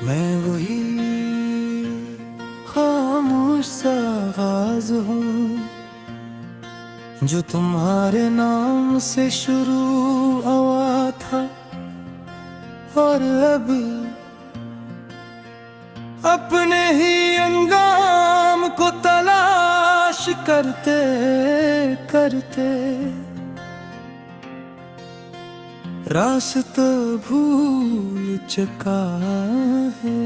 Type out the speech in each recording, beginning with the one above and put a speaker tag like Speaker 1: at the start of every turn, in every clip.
Speaker 1: मैं वही खामोश सा आवाज हूँ जो तुम्हारे नाम से शुरू हुआ था, और अब अपने ही अंजाम को तलाश करते करते रास्ता भूल चुका है।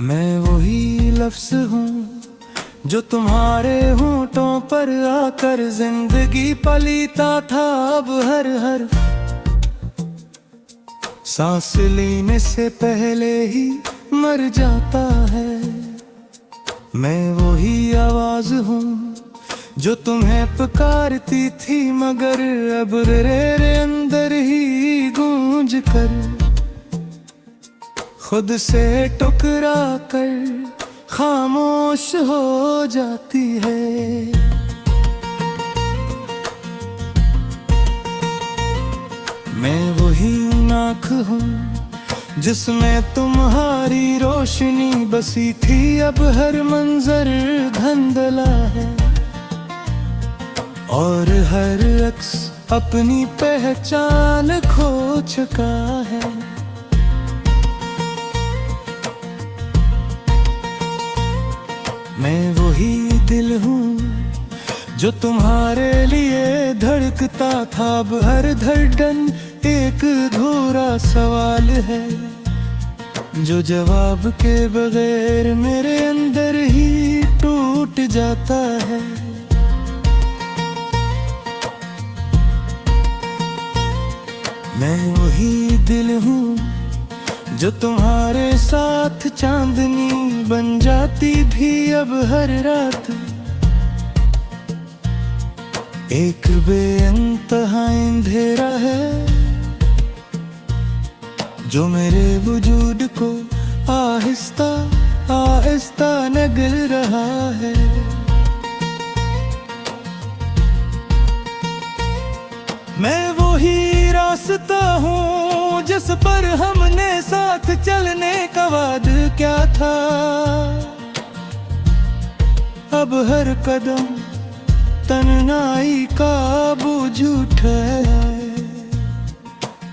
Speaker 1: मैं वही लफ्ज़ हूँ जो तुम्हारे होंठों पर आकर जिंदगी पलीता था। अब हर हर्फ सांस लेने से पहले ही मर जाता है। मैं वही आवाज हूँ जो तुम्हें पुकारती थी, मगर अब तेरे अंदर ही गूंज कर खुद से टुकरा कर खामोश हो जाती है। मैं वही आँख हूँ जिसमें तुम्हारी रोशनी बसी थी, अब हर मंजर धुंधला है और हर अक्स अपनी पहचान खो चुका है। मैं वही दिल हूँ जो तुम्हारे लिए धड़कता था, अब हर धड़कन एक अधूरा सवाल है जो जवाब के बगैर मेरे अंदर ही टूट जाता है। मैं वही दिल हूँ जो तुम्हारे साथ चांदनी बन जाती भी, अब हर रात एक बेइंतहा अंधेरा है जो मेरे वजूद को आहिस्ता आहिस्ता नगल रहा है। मैं वही रास्ता हूँ जिस पर हमने साथ चलने का वादा क्या था, अब हर कदम तन्हाई का बोझ उठाए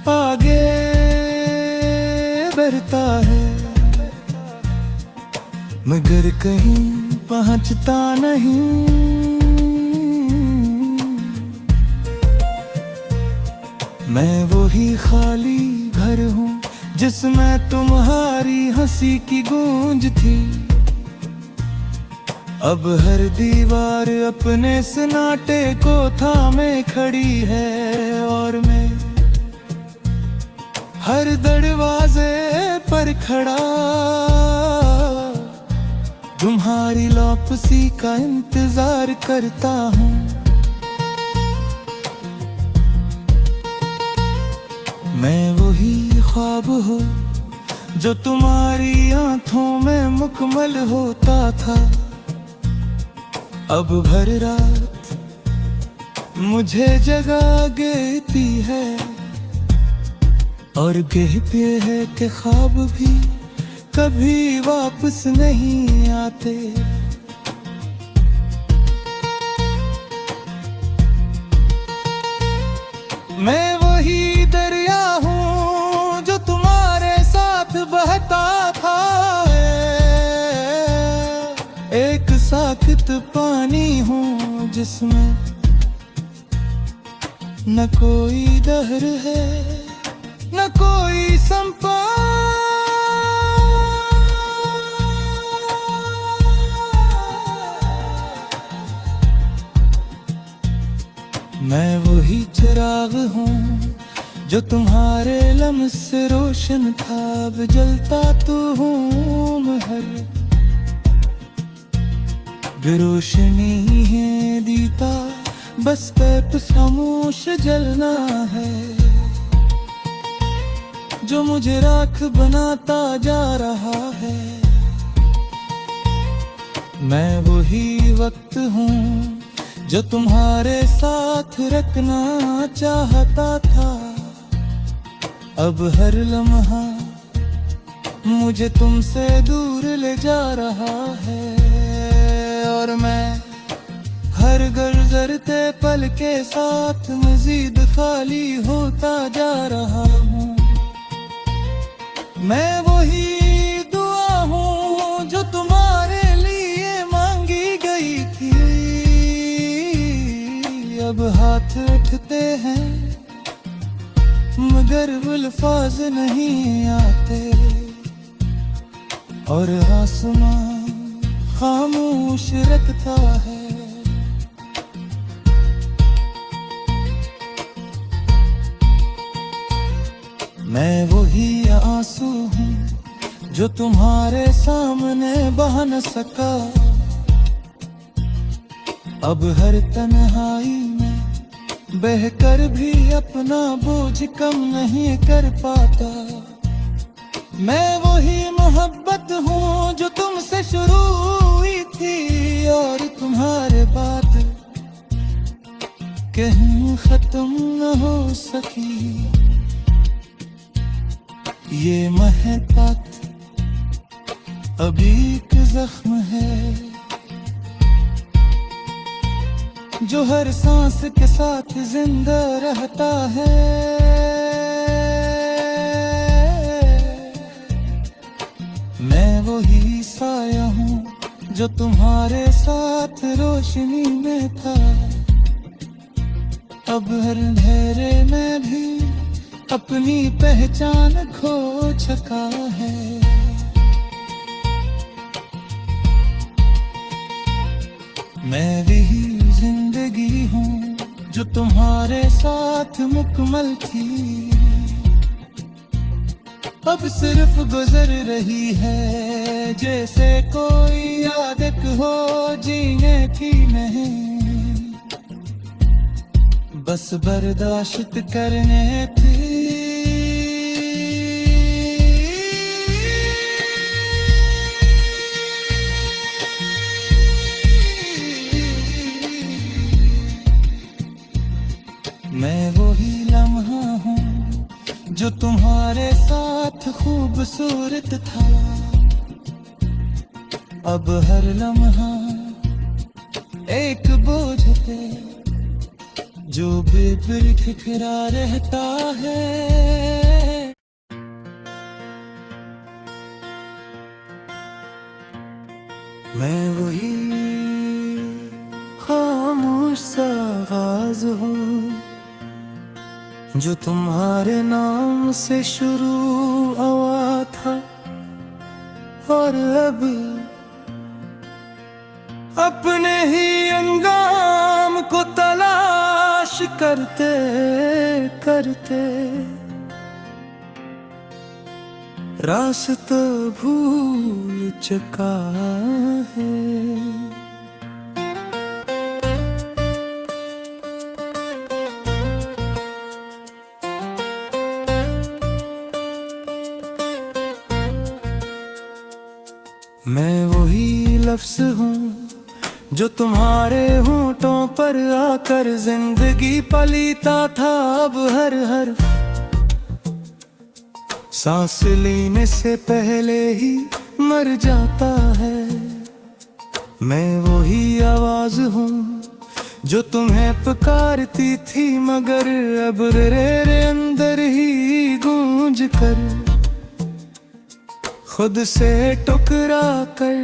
Speaker 1: आगे बढ़ता है, मगर कहीं पहुंचता नहीं। मैं वही खाली घर हूँ जिसमें तुम्हारी हंसी की गूंज थी, अब हर दीवार अपने सन्नाटे को थामे खड़ी है और मैं हर दरवाजे पर खड़ा तुम्हारी वापसी का इंतजार करता हूँ। मैं वही ख्वाब हूँ जो तुम्हारी आंखों में मुकम्मल होता था, अब भर रात मुझे जगा देती है और कहती है कि ख्वाब भी कभी वापस नहीं आते। मैं वही दरिया हूँ जो तुम्हारे साथ बहता था, एक साकित पानी हूँ जिसमें न कोई दहर है न कोई संपा। मैं वही चिराग हूँ जो तुम्हारे लम्ह से रोशन था, अब जलता तो हूँ हर रोशनी है दीता, बस पेप खामोश जलना है जो मुझे राख बनाता जा रहा है। मैं वही वक्त हूँ जो तुम्हारे साथ रखना चाहता था। अब हर लम्हा मुझे तुमसे दूर ले जा रहा है, और मैं हर गुजरते पल के साथ मजीद खाली होता जा रहा हूँ। मैं वही दुआ हूँ जो तुम्हारे लिए मांगी गई थी। अब हाथ उठते हैं मगर अल्फाज नहीं आते, और आसमां खामोश रखता है। मैं वही आंसू हूँ जो तुम्हारे सामने बहा न सका। अब हर तन्हाई में बहकर भी अपना बोझ कम नहीं कर पाता। मैं वही मोहब्बत हूँ जो तुमसे शुरू हुई थी, और तुम्हारे बाद कहीं खत्म न हो सकी। ये महतात अभी एक जख्म है जो हर सांस के साथ जिंदा रहता है। मैं वही साया हूँ जो तुम्हारे साथ रोशनी में था। अब हर अंधेरे में भी अपनी पहचान खो चुका है। मैं वही जिंदगी हूँ जो तुम्हारे साथ मुकम्मल थी। अब सिर्फ गुजर रही है जैसे कोई आदत हो जीने की नहीं। बस बर्दाश्त करने थी। मैं वही लम्हा हूँ जो तुम्हारे साथ खूबसूरत था। अब हर लम्हा एक बोझ है जो बेबिल ठिठुरा रहता है। मैं वही खामोश सा आवाज हूँ जो तुम्हारे नाम से शुरू हुआ था, और अब अपने ही अंजाम को तलाश करते करते रास्ता भूल चुका है। मैं वही लफ्ज़ हूँ जो तुम्हारे होंठों पर आकर जिंदगी पलीता था। अब हर हर्फ सांस लेने से पहले ही मर जाता है। मैं वही आवाज हूँ जो तुम्हें पुकारती थी, मगर अब तेरे अंदर ही गूंज कर खुद से टकरा कर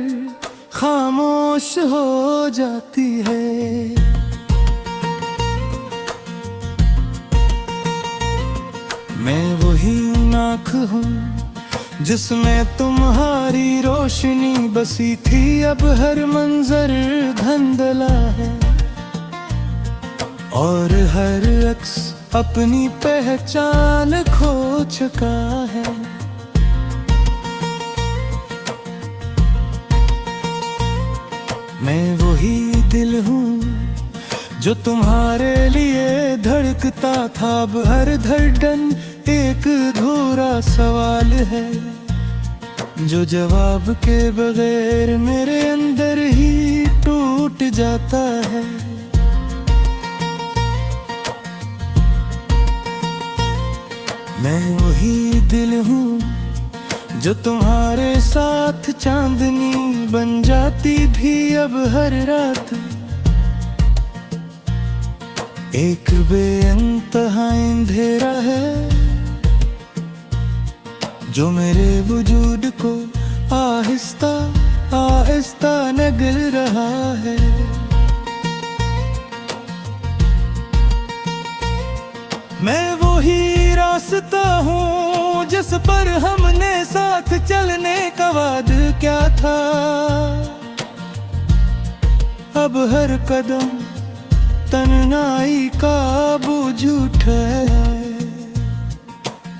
Speaker 1: खामोश हो जाती है। मैं वही आँख हूँ जिसमें तुम्हारी रोशनी बसी थी। अब हर मंजर धुंधला है और हर अक्स अपनी पहचान खो चुका है। मैं वही दिल हूँ जो तुम्हारे लिए धड़कता था। अब हर धड़कन एक अधूरा सवाल है। जो जवाब के बगैर मेरे अंदर ही टूट जाता है। मैं वही दिल हूँ जो तुम्हारे साथ चांदनी बन जाती भी अब हर रात। एक बेइंतहा अंधेरा है जो मेरे वजूद को आहिस्ता आहिस्ता निगल रहा है। मैं वही रास्ता हूँ जिस पर हमने साथ चलने का वादा क्या था। अब हर कदम तन्हाई का बोझ उठाए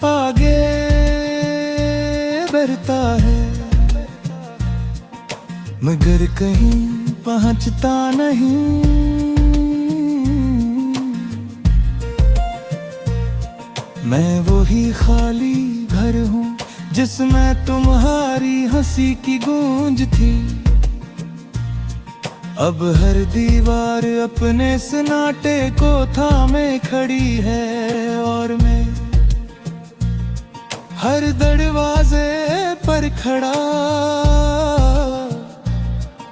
Speaker 1: आगे बढ़ता है, मगर कहीं पहुंचता नहीं। मैं वही खाली घर हूँ जिसमें तुम्हारी हंसी की गूंज थी। अब हर दीवार अपने सन्नाटे को थामे खड़ी है और मैं हर दरवाजे पर खड़ा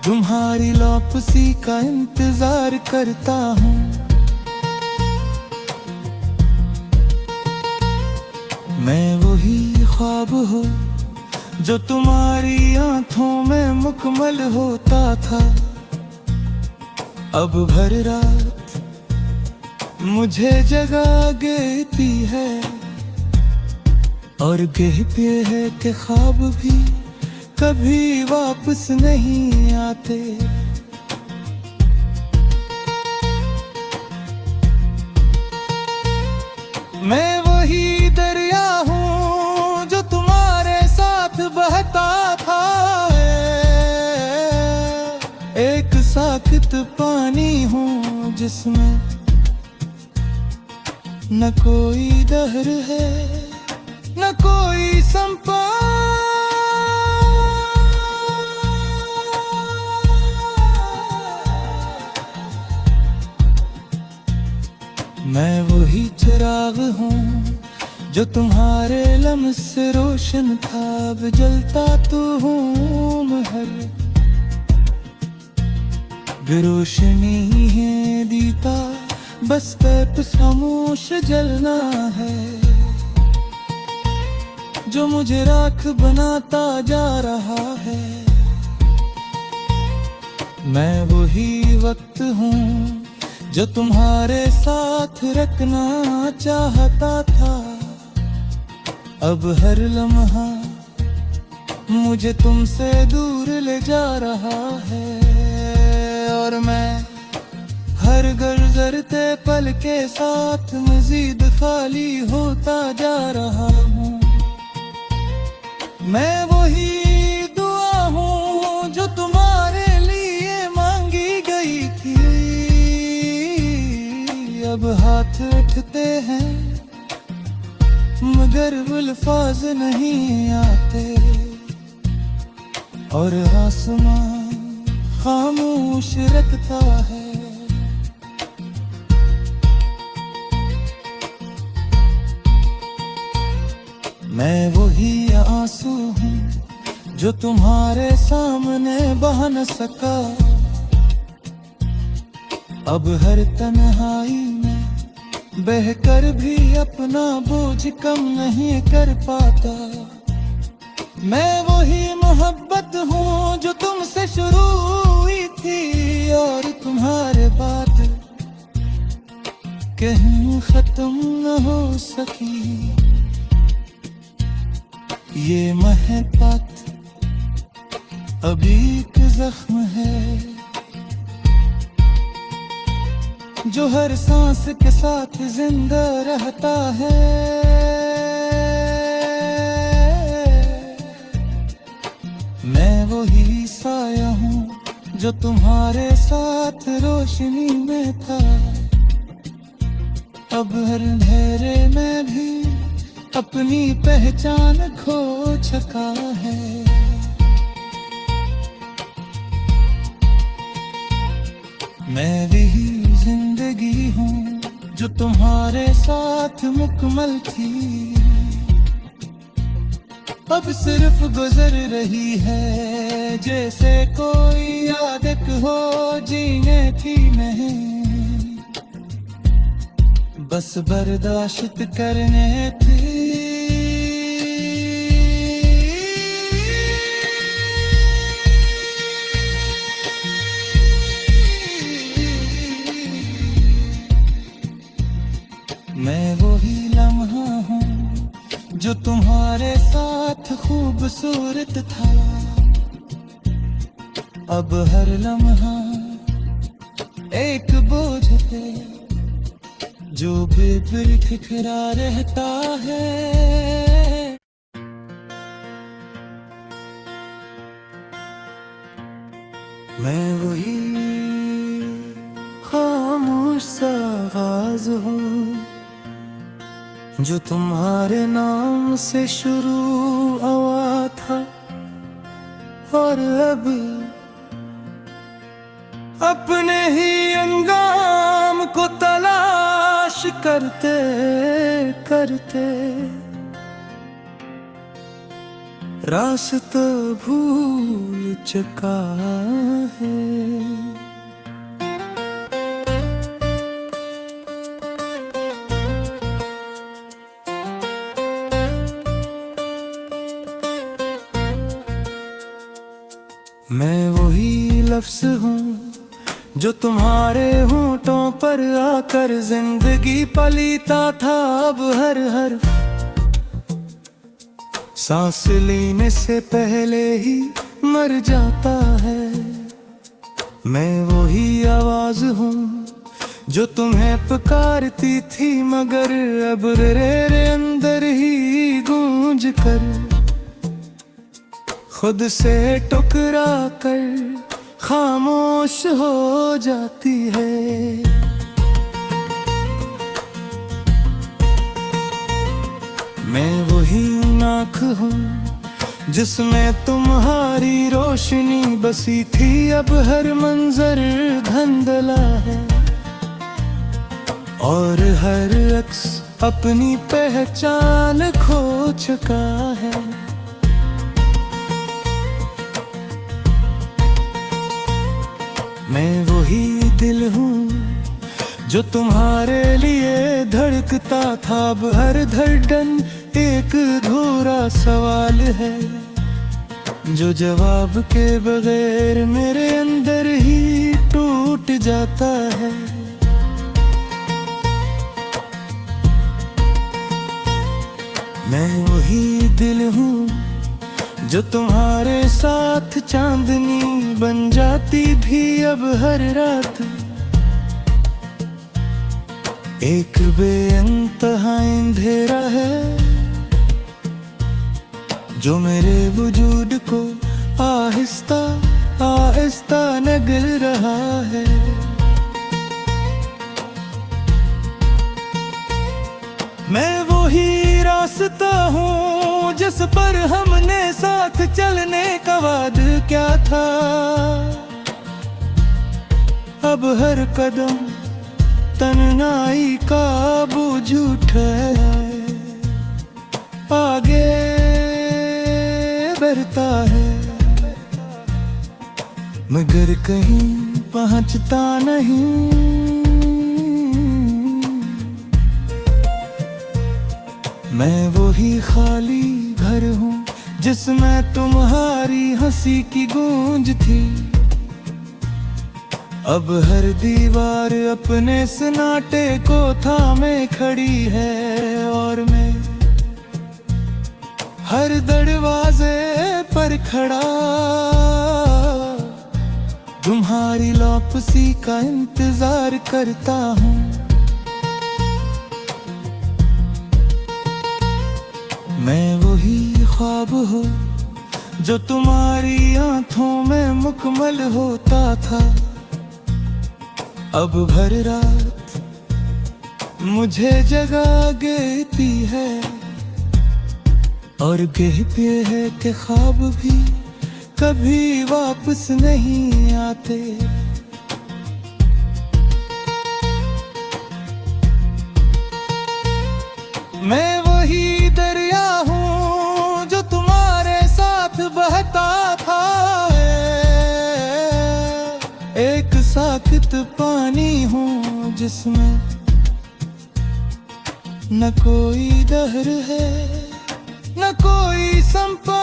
Speaker 1: तुम्हारी वापसी का इंतजार करता हूँ। मैं वही ख्वाब हूँ जो तुम्हारी आंखों में मुकम्मल होता था। अब भर रात मुझे जगा देती है और कहती है कि ख्वाब भी कभी वापस नहीं आते। मैं वही दरिया हूँ जो तुम्हारे साथ बहता था। एक साकित पानी हूँ जिसमें न कोई दहर है न कोई संपा। मैं वही चिराग हूँ जो तुम्हारे लम्ह से रोशन था। अब जलता तो हूँ महर रोशनी है दीता बस पैप खामोश जलना है जो मुझे राख बनाता जा रहा है। मैं वही वक्त हूँ जो तुम्हारे साथ रखना चाहता था। अब हर लम्हा मुझे तुमसे दूर ले जा रहा है और मैं हर गुजरते पल के साथ मजीद खाली होता जा रहा हूँ। मैं वही दुआ हूँ जो तुम्हारे लिए मांगी गई थी। अब हाथ उठते हैं मगर अल्फाज नहीं आते और आसमां खामोश रखता है। मैं वही आंसू हूँ जो तुम्हारे सामने बहा न सका। अब हर तन्हाई में बहकर भी अपना बोझ कम नहीं कर पाता। मैं वही मोहब्बत हूँ जो तुमसे शुरू हुई थी और तुम्हारे बाद कहीं खत्म न हो सकी। ये महबत अभी एक जख्म है जो हर सांस के साथ जिंदा रहता है। मैं वही साया हूँ जो तुम्हारे साथ रोशनी में था। अब हर अंधेरे में भी अपनी पहचान खो चुका है। मैं वही जिंदगी हूँ जो तुम्हारे साथ मुकम्मल थी, अब सिर्फ गुजर रही है जैसे कोई आदत हो जीने की नहीं, बस बर्दाश्त करने थी। मैं वही लम्हा हूँ जो तुम्हारे साथ खूबसूरत था, अब हर लम्हा एक बोझ है जो बेबिल ठिठुरा रहता है। मैं वही खामोश सा आवाज हूँ जो तुम्हारे नाम से शुरू हुआ था, और अब अपने ही अंजाम को तलाश करते करते रास्ता भूल चुका है। मैं वही लफ्ज़ हूँ जो तुम्हारे होंठों पर आकर जिंदगी पलीता था, अब हर हर्फ सांस लेने से पहले ही मर जाता है। मैं वही आवाज हूँ जो तुम्हें पुकारती थी, मगर अब तेरे अंदर ही गूंज कर खुद से टुकरा कर खामोश हो जाती है। मैं वही आँख हूँ जिसमें तुम्हारी रोशनी बसी थी, अब हर मंजर धुंधला है और हर अक्स अपनी पहचान खो चुका है। मैं वही दिल हूँ जो तुम्हारे लिए धड़कता था, अब हर धड़कन एक अधूरा सवाल है जो जवाब के बगैर मेरे अंदर ही टूट जाता है। मैं वही दिल हूँ जो तुम्हारे साथ चांदनी बन जाती भी, अब हर रात एक बेइंतहा अंधेरा है जो मेरे वजूद को आहिस्ता आहिस्ता निगल रहा है। मैं वही रास्ता हूँ जिस पर हमने साथ चलने का वादा क्या था, अब हर कदम तन्हाई का बोझ उठाए आगे बढ़ता है, मगर कहीं पहुंचता नहीं। मैं वही खाली घर हूँ जिसमें तुम्हारी हंसी की गूंज थी, अब हर दीवार अपने सन्नाटे को थामे खड़ी है और मैं हर दरवाजे पर खड़ा तुम्हारी वापसी का इंतजार करता हूँ। मैं वही ख्वाब हूँ जो तुम्हारी आंखों में मुकम्मल होता था, अब भर रात मुझे जगा देती है और कहती है कि ख्वाब भी कभी वापस नहीं आते। मैं वही दरिया हूँ जो तुम्हारे साथ बहता था, एक साकित पानी हूँ जिसमें न कोई दहर है न कोई संपा।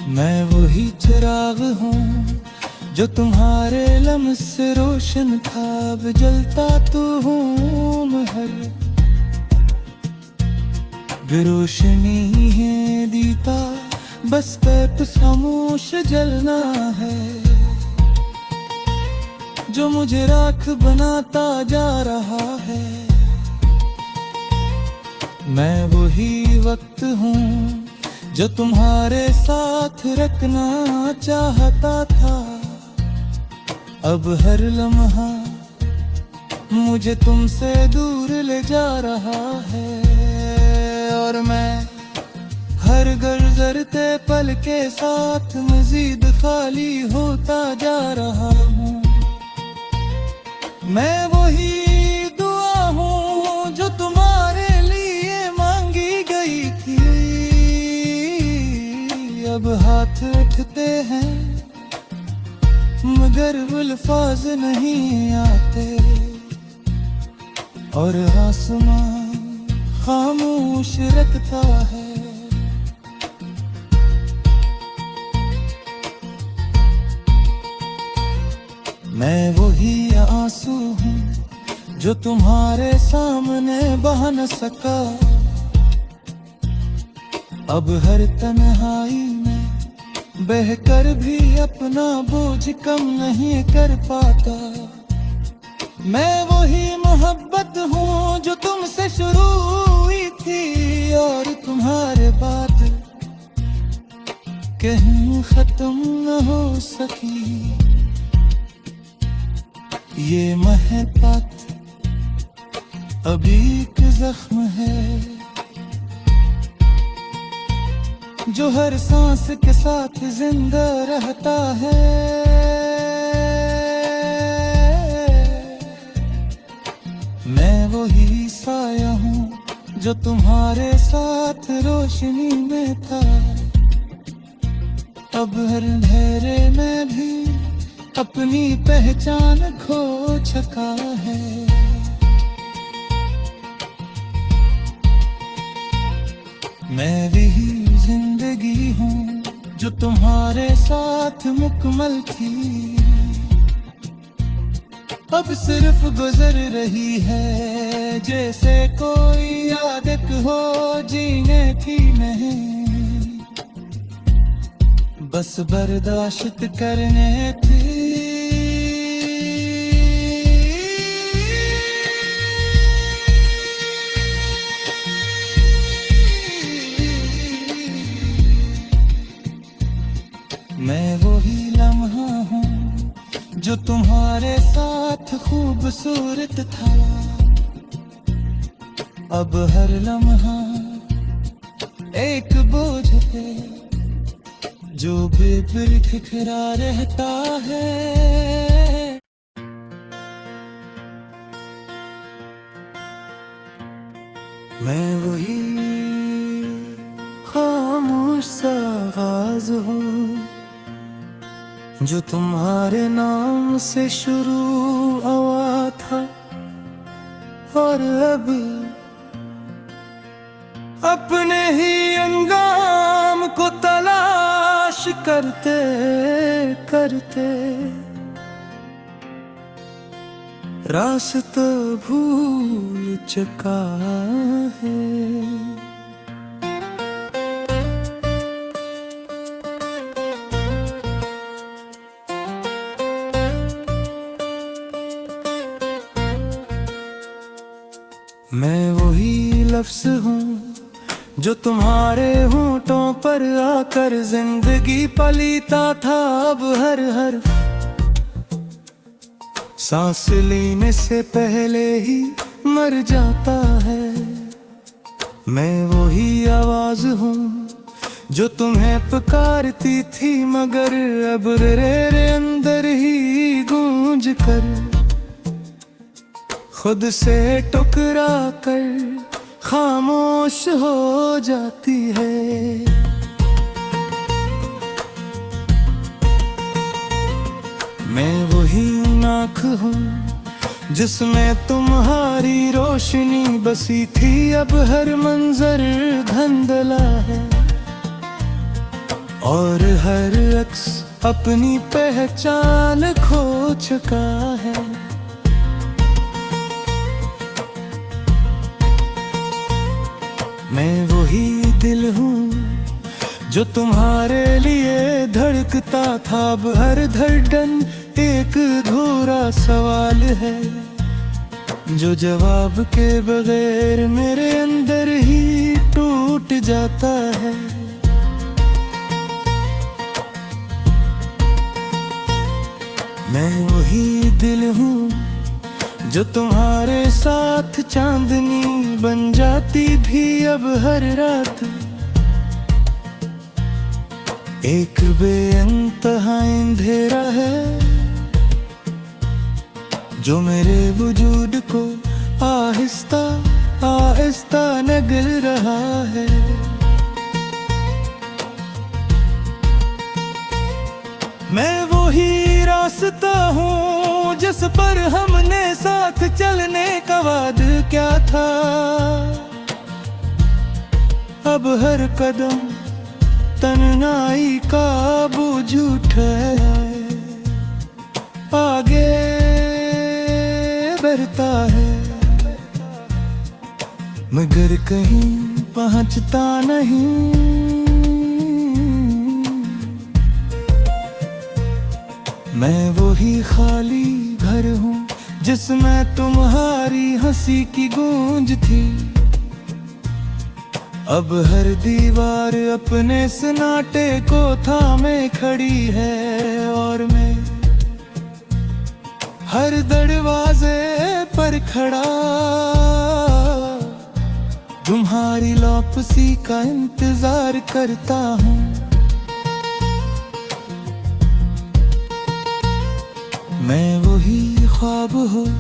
Speaker 1: मैं वही चिराग हूँ जो तुम्हारे लम्ह से रोशन था, अब जलता तो हूँ हर बेरोशनी है दीता, बस पैप खामोश जलना है जो मुझे राख बनाता जा रहा है। मैं वही वक्त हूँ जो तुम्हारे साथ रखना चाहता था, अब हर लम्हा मुझे तुमसे दूर ले जा रहा है। और मैं हर गुजरते पल के साथ मजीद खाली होता जा रहा हूँ। मैं वही दुआ हूँ जो तुम्हारे लिए मांगी गई थी, अब हाथ उठते हैं मगर अल्फाज नहीं आते, और आसमां खामोश रखता है। मैं वही आंसू हूँ जो तुम्हारे सामने बहा न सका, अब हर तन्हाई में बहकर भी अपना बोझ कम नहीं कर पाता। मैं वही मोहब्बत हूँ जो तुमसे शुरू हुई थी और तुम्हारे बाद कहीं खत्म न हो सकी। ये महबत अभी एक जख्म है जो हर सांस के साथ जिंदा रहता है। मैं वही साया हूँ जो तुम्हारे साथ रोशनी में था, अब हर अंधेरे में भी अपनी पहचान खो चुका है। मैं वही जिंदगी हूँ जो तुम्हारे साथ मुकम्मल थी, अब सिर्फ गुजर रही है जैसे कोई आदत हो जीने की नहीं, बस बर्दाश्त करने थी। मैं वही लम्हा हूँ जो तुम्हारे साथ खूबसूरत था, अब हर लम्हा एक बोझ है जो बेबिर ठिठुरा रहता है। मैं वही खामोश सा आवाज हूँ जो तुम्हारे नाम से शुरू हुआ था, और अब अपने ही अंजाम को तलाश करते करते रास्ता भूल चुका है। मैं वही लफ्ज़ हूँ जो तुम्हारे होंठों पर आकर जिंदगी पलीता था, अब हर हर सांस लेने से पहले ही मर जाता है। मैं वही आवाज हूँ जो तुम्हें पुकारती थी मगर अब रे अंदर ही गूंज कर खुद से टुकरा कर खामोश हो जाती है। मैं वही आँख हूँ जिसमें तुम्हारी रोशनी बसी थी, अब हर मंजर धुंधला है और हर अक्स अपनी पहचान खो चुका है। मैं वही दिल हूँ जो तुम्हारे लिए धड़कता था, अब हर धड़कन एक अधूरा सवाल है जो जवाब के बगैर मेरे अंदर ही टूट जाता है। मैं वही दिल हूँ जो तुम्हारे साथ चांदनी बन जाती भी अब हर रात एक बेइंतहा अंधेरा है जो मेरे वजूद को आहिस्ता आहिस्ता नगल रहा है। मैं वही रास्ता हूँ जिस पर हमने साथ चलने का वादा क्या था, अब हर कदम तन्हाई का बोझ उठाए आगे बढ़ता है मगर कहीं पहुंचता नहीं। मैं वही खाली घर हूँ जिसमें तुम्हारी हंसी की गूंज थी, अब हर दीवार अपने सन्नाटे को थामे खड़ी है और मैं हर दरवाजे पर खड़ा तुम्हारी वापसी का इंतजार करता हूँ। मैं वही ख्वाब हूँ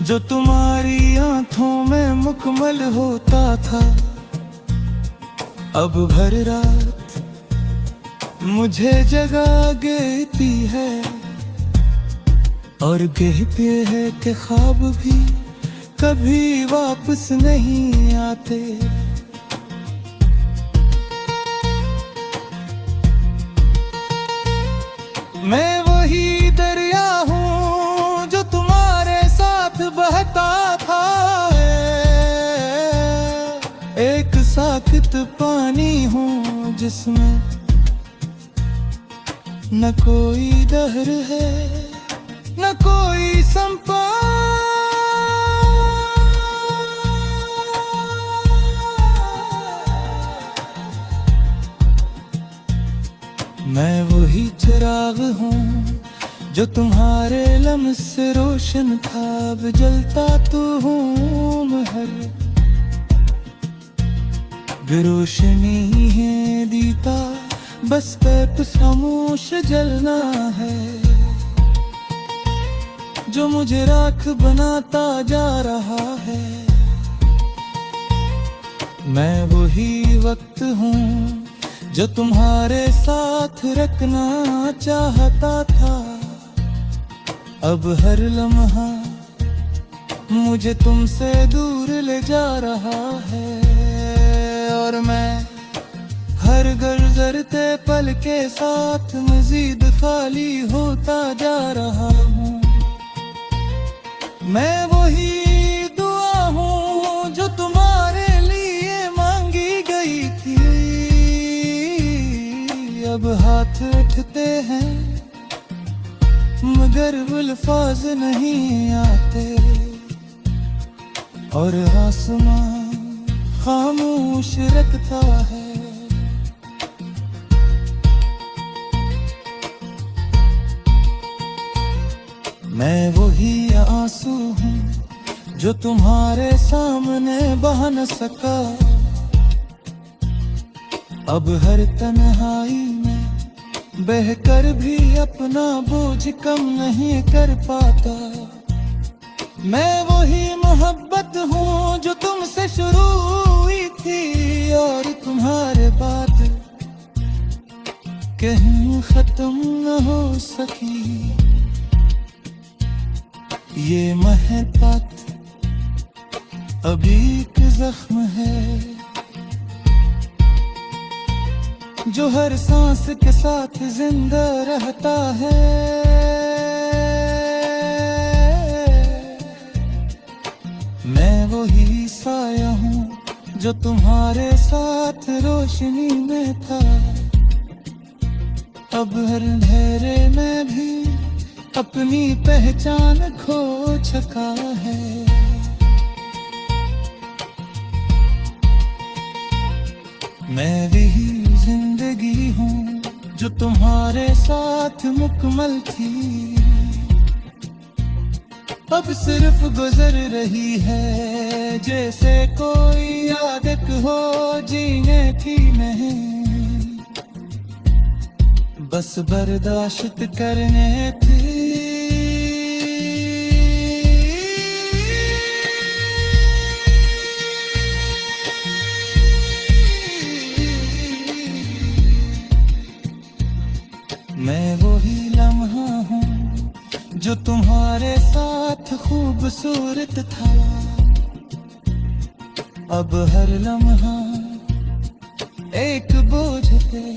Speaker 1: जो तुम्हारी आंखों में मुकम्मल होता था, अब भर रात मुझे जगा देती है और कहते हैं कि ख्वाब भी कभी वापस नहीं आते। मैं वही दरिया हूँ जो तुम्हारे साथ बहता था, एक साकित पानी हूँ जिसमें न कोई दहर है न कोई संपा। मैं वही चिराग हूँ जो तुम्हारे लम्ह से रोशन था, अब जलता तो हूँ हर रोशनी है दीता बस पैप खामोश जलना है जो मुझे राख बनाता जा रहा है। मैं वही वक्त हूँ जो तुम्हारे साथ रखना चाहता था, अब हर लम्हा मुझे तुमसे दूर ले जा रहा है और मैं हर गुजरते पल के साथ मजीद खाली होता जा रहा हूँ। मैं वही दुआ हूँ जो तुम्हारे लिए मांगी गई थी, अब हाथ उठते हैं मगर अल्फाज नहीं आते और आसमां खामोश रखता है। मैं वही आंसू हूँ जो तुम्हारे सामने बहा न सका, अब हर तन्हाई में बहकर भी अपना बोझ कम नहीं कर पाता। मैं वही मोहब्बत हूँ जो तुमसे शुरू हुई थी और तुम्हारे बाद कहीं खत्म न हो सकी। ये महबत अभी एक जख्म है जो हर सांस के साथ जिंदा रहता है। मैं वही साया हूँ जो तुम्हारे साथ रोशनी में था। अब हर अंधेरे में भी अपनी पहचान खो चुका है। मैं वही जिंदगी हूँ जो तुम्हारे साथ मुकम्मल थी। अब सिर्फ गुजर रही है जैसे कोई आदत हो जीने की नहीं। बस बर्दाश्त करने थी। मैं वही लम्हा हूँ जो तुम्हारे साथ खूबसूरत था। अब हर लम्हा एक बोझ है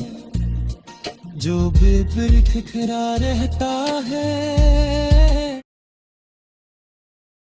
Speaker 1: जो बेबिर ठिकरा रहता है।